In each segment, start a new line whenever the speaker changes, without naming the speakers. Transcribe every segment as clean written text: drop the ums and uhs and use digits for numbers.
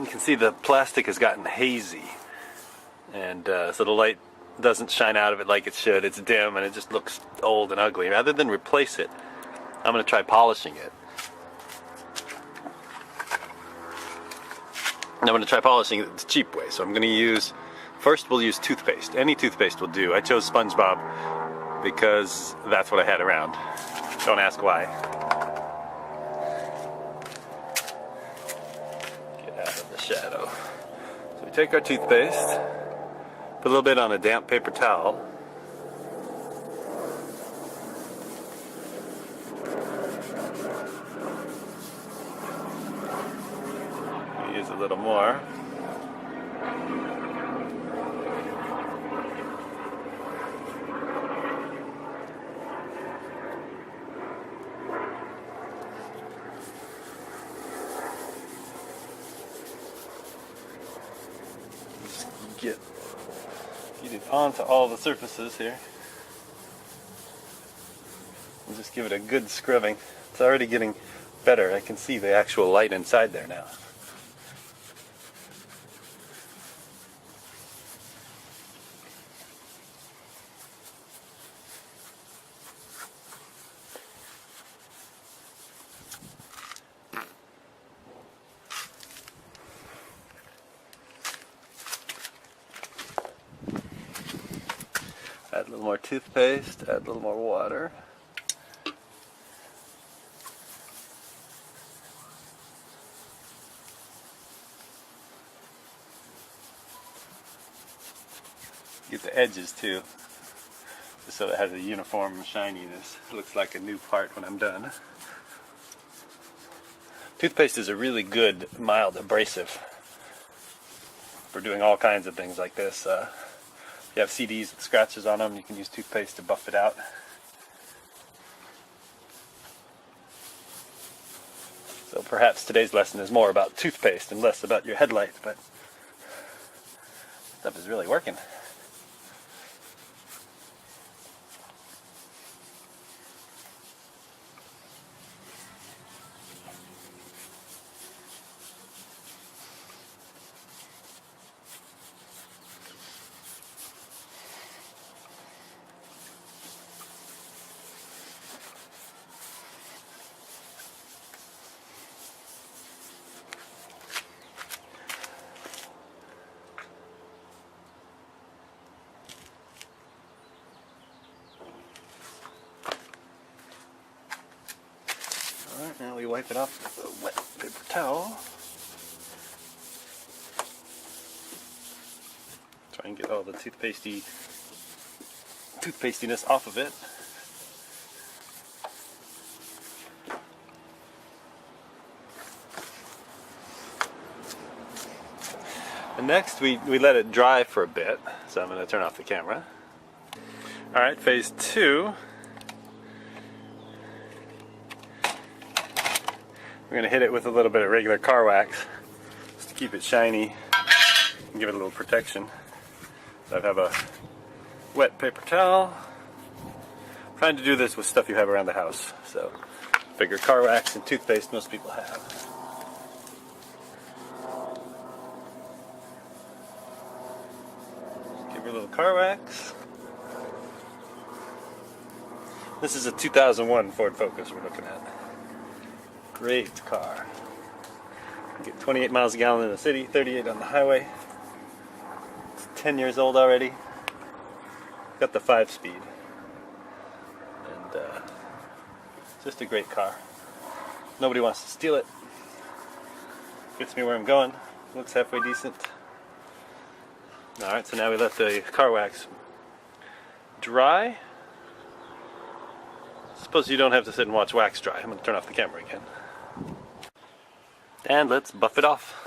You can see the plastic has gotten hazy, and so the light doesn't shine out of it like it should. It's dim and it just looks old and ugly. Rather than replace it, I'm going to try polishing it. I'm going to try polishing it the cheap way. So I'm going to use, first we'll use toothpaste. Any toothpaste will do. I chose SpongeBob because that's what I had around. Don't ask why. Get out of the shadow. So we take our toothpaste, put a little bit on a damp paper towel. Use a little more. Just get it onto all the surfaces here. And just give it a good scrubbing. It's already getting better. I can see the actual light inside there now. Add a little more toothpaste, add a little more water. Get the edges too, just so it has a uniform shininess. It looks like a new part when I'm done. Toothpaste is a really good mild abrasive for doing all kinds of things like this. If you have CDs with scratches on them, you can use toothpaste to buff it out. So perhaps today's lesson is more about toothpaste and less about your headlight, but stuff is really working. Alright, now we wipe it off with a wet paper towel. Try and get all the toothpastiness off of it. And next we let it dry for a bit, so I'm going to turn off the camera. Alright, phase 2. We're going to hit it with a little bit of regular car wax just to keep it shiny and give it a little protection. So I have a wet paper towel. I'm trying to do this with stuff you have around the house. So figure car wax and toothpaste most people have. Give her a little car wax. This is a 2001 Ford Focus we're looking at. Great car. Get 28 miles a gallon in the city, 38 on the highway. It's 10 years old already. Got the 5-speed. And it's just a great car. Nobody wants to steal it. Gets me where I'm going. Looks halfway decent. Alright, so now we let the car wax dry. Suppose you don't have to sit and watch wax dry. I'm going to turn off the camera again. And let's buff it off.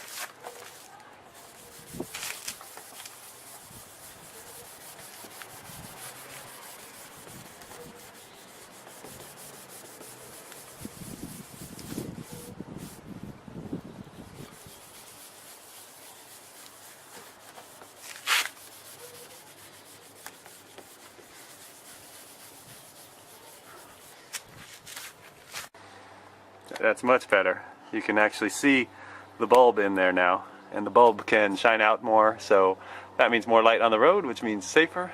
That's much better. You can actually see the bulb in there now. and the bulb can shine out more, so that means more light on the road, which means safer,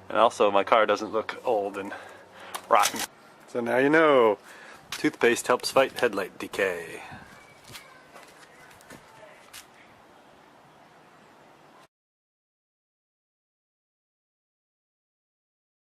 and also my car doesn't look old and rotten. So now you know, toothpaste helps fight headlight decay.